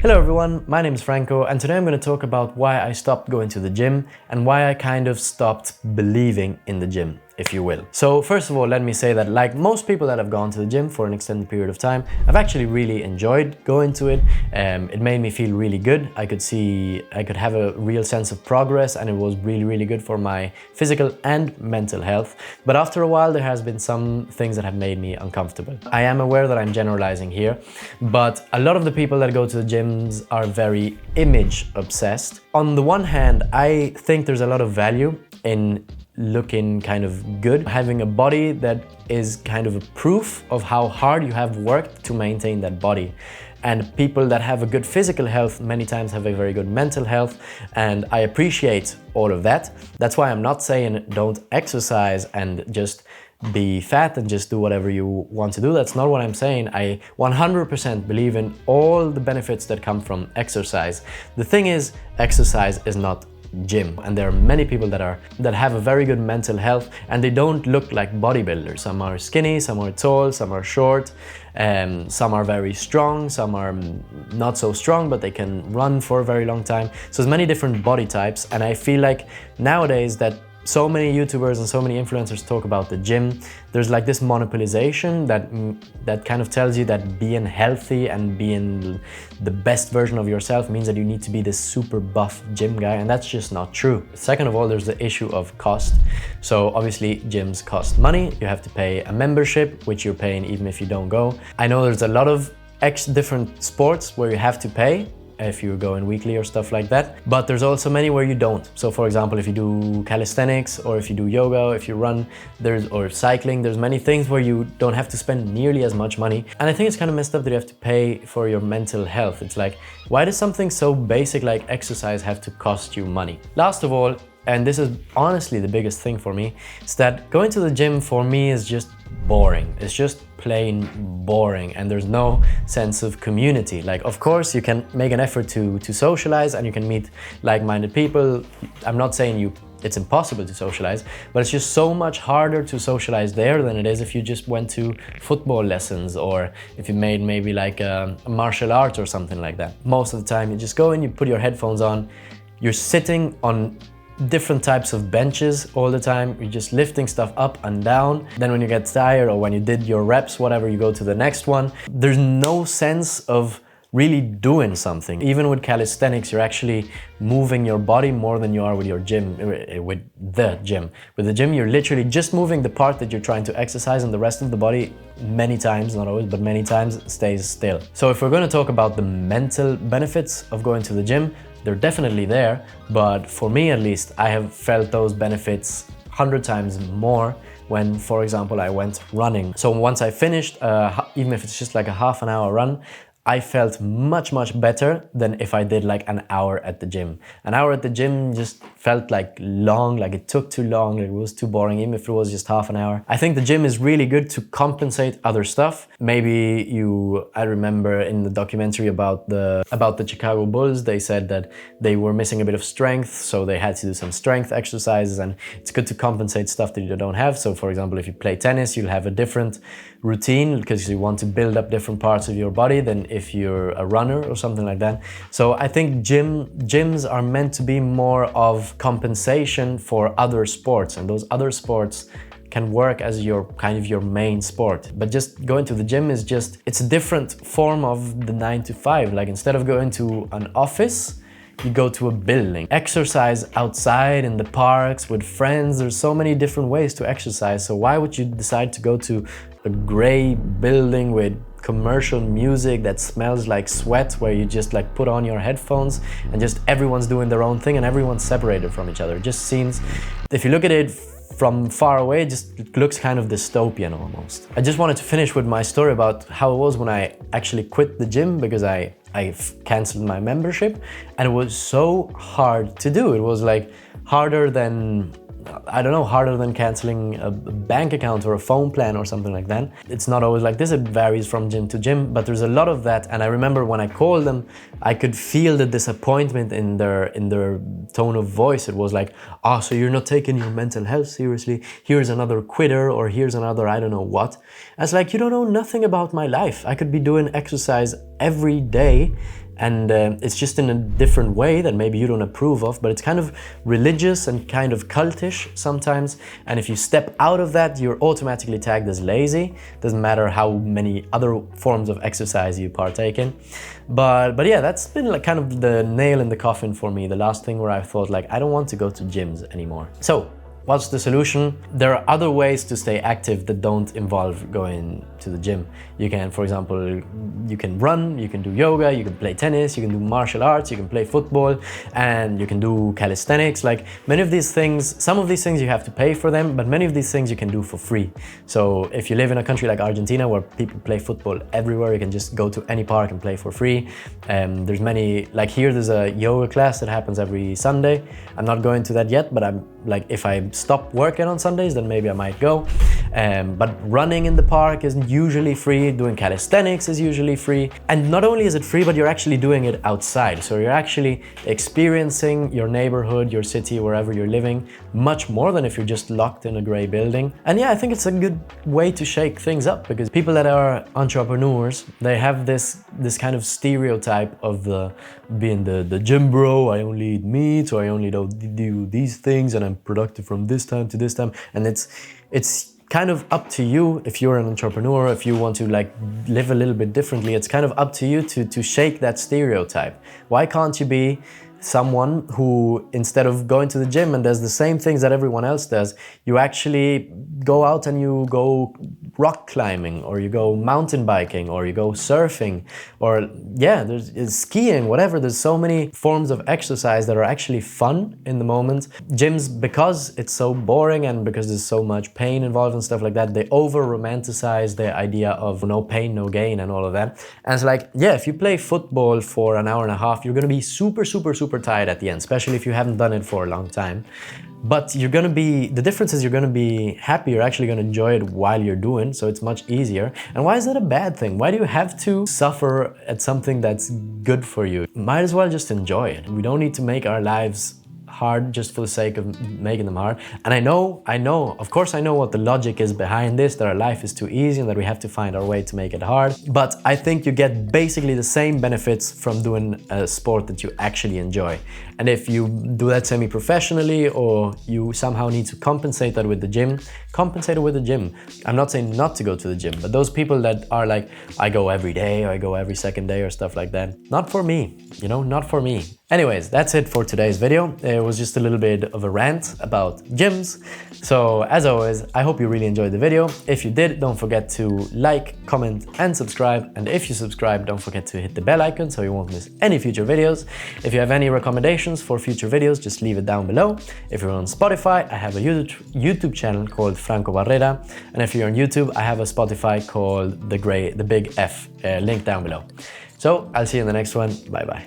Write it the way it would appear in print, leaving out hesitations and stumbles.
Hello everyone, my name is Franco and today I'm going to talk about why I stopped going to the gym and why I kind of stopped believing in the gym, if you will. So first of all, let me say that like most people that have gone to the gym for an extended period of time, I've actually really enjoyed going to it. It made me feel really good. I could have a real sense of progress and it was really good for my physical and mental health. But after a while, there has been some things that have made me uncomfortable. I am aware that I'm generalizing here, but a lot of the people that go to the gyms are very image obsessed. On the one hand, I think there's a lot of value in looking kind of good, having a body that is kind of a proof of how hard you have worked to maintain that body. And people that have a good physical health many times have a very good mental health, and I appreciate all of that. That's why I'm not saying don't exercise and just be fat and just do whatever you want to do. That's not what I'm saying. I 100% believe in all the benefits that come from exercise. The thing is, exercise is not gym, and there are many people that have a very good mental health and they don't look like bodybuilders. Some are skinny, some are tall, some are short, some are very strong, some are not so strong but they can run for a very long time. So there's many different body types, and I feel like nowadays that so many YouTubers and so many influencers talk about the gym. There's like this monopolization that kind of tells you that being healthy and being the best version of yourself means that you need to be this super buff gym guy, and that's just not true. Second of all, there's the issue of cost. So obviously gyms cost money. You have to pay a membership, which you're paying even if you don't go. I know there's a lot of different sports where you have to pay if you're going weekly or stuff like that, but there's also many where you don't. So for example, if you do calisthenics or if you do yoga, if you run, or cycling, there's many things where you don't have to spend nearly as much money. And I think it's kind of messed up that you have to pay for your mental health. It's like, why does something so basic like exercise have to cost you money? Last of all, and this is honestly the biggest thing for me, is that going to the gym for me is just boring. It's just plain boring, and there's no sense of community. Like, of course, you can make an effort to socialize and you can meet like-minded people. I'm not saying it's impossible to socialize, but it's just so much harder to socialize there than it is if you just went to football lessons or if you made maybe like a martial art or something like that. Most of the time, you just go in, you put your headphones on, you're sitting on different types of benches all the time. You're just lifting stuff up and down. Then when you get tired or when you did your reps, whatever, you go to the next one. There's no sense of really doing something. Even with calisthenics, you're actually moving your body more than you are with your gym, with the gym. With the gym, you're literally just moving the part that you're trying to exercise, and the rest of the body many times, not always, but many times stays still. So if we're going to talk about the mental benefits of going to the gym, they're definitely there, but for me at least, I have felt those benefits 100 times more when, for example, I went running. So once I finished, even if it's just like a half an hour run, I felt much better than if I did like an hour at the gym. An hour at the gym just felt like long, like it took too long, it was too boring, even if it was just half an hour. I think the gym is really good to compensate other stuff. Maybe I remember in the documentary about the Chicago Bulls, they said that they were missing a bit of strength, so they had to do some strength exercises, and it's good to compensate stuff that you don't have. So for example, if you play tennis, you'll have a different routine because you want to build up different parts of your body than if you're a runner or something like that. So I think gyms are meant to be more of compensation for other sports, and those other sports can work as your kind of your main sport. But just going to the gym is it's a different form of the 9 to 5. Like instead of going to an office, you go to a building. Exercise outside in the parks with friends. There's so many different ways to exercise. So why would you decide to go to a gray building with commercial music that smells like sweat, where you just like put on your headphones and just everyone's doing their own thing and everyone's separated from each other? It just seems, if you look at it from far away, it looks kind of dystopian almost. I just wanted to finish with my story about how it was when I actually quit the gym, because I cancelled my membership, and it was so hard to do. It was like harder than harder than canceling a bank account or a phone plan or something like that. It's not always like this, it varies from gym to gym, but there's a lot of that. And I remember when I called them, I could feel the disappointment in their tone of voice. It was like, oh, so you're not taking your mental health seriously? Here's another quitter, or here's another I don't know what. I was like, you don't know nothing about my life. I could be doing exercise every day and it's just in a different way that maybe you don't approve of, but it's kind of religious and kind of cultish sometimes, and if you step out of that, you're automatically tagged as lazy. Doesn't matter how many other forms of exercise you partake in. But yeah, that's been like kind of the nail in the coffin for me, the last thing where I thought like, I don't want to go to gyms anymore. So what's the solution? There are other ways to stay active that don't involve going to the gym. You can, for example, you can run, you can do yoga, you can play tennis, you can do martial arts, you can play football, and you can do calisthenics. Like many of these things, some of these things you have to pay for them, but many of these things you can do for free. So if you live in a country like Argentina where people play football everywhere, you can just go to any park and play for free. There's many, like here there's a yoga class that happens every Sunday. I'm not going to that yet, but I'm like, if I stop working on Sundays, then maybe I might go. But running in the park is usually free, doing calisthenics is usually free. And not only is it free, but you're actually doing it outside. So you're actually experiencing your neighborhood, your city, wherever you're living, much more than if you're just locked in a gray building. And yeah, I think it's a good way to shake things up, because people that are entrepreneurs, they have this kind of stereotype of being the gym bro. I only eat meat, or I only do these things, and I'm productive from this time to this time. And it's kind of up to you, if you're an entrepreneur, if you want to like live a little bit differently, it's kind of up to you to shake that stereotype. Why can't you be someone who, instead of going to the gym and does the same things that everyone else does, you actually go out and you go rock climbing, or you go mountain biking, or you go surfing, or yeah, there's skiing, whatever. There's so many forms of exercise that are actually fun in the moment. Gyms, because it's so boring and because there's so much pain involved and stuff like that, they over romanticize the idea of no pain, no gain and all of that. And it's like, yeah, if you play football for an hour and a half, you're gonna be super tired at the end, especially if you haven't done it for a long time. But you're gonna be, the difference is you're gonna be happy, you're actually gonna enjoy it while you're doing, so it's much easier. And why is that a bad thing? Why do you have to suffer at something that's good for you? Might as well just enjoy it. We don't need to make our lives hard just for the sake of making them hard. And I know, of course I know what the logic is behind this, that our life is too easy and that we have to find our way to make it hard. But I think you get basically the same benefits from doing a sport that you actually enjoy. And if you do that semi-professionally, or you somehow need to compensate that with the gym, compensate it with the gym. I'm not saying not to go to the gym, but those people that are like, I go every day, or I go every second day, or stuff like that, not for me, you know, not for me. Anyways, that's it for today's video. It was just a little bit of a rant about gyms. So as always, I hope you really enjoyed the video. If you did, don't forget to like, comment and subscribe. And if you subscribe, don't forget to hit the bell icon so you won't miss any future videos. If you have any recommendations for future videos, just leave it down below. If you're on Spotify, I have a YouTube channel called Franco Barrera. And if you're on YouTube, I have a Spotify called The Big F, link down below. So I'll see you in the next one. Bye bye.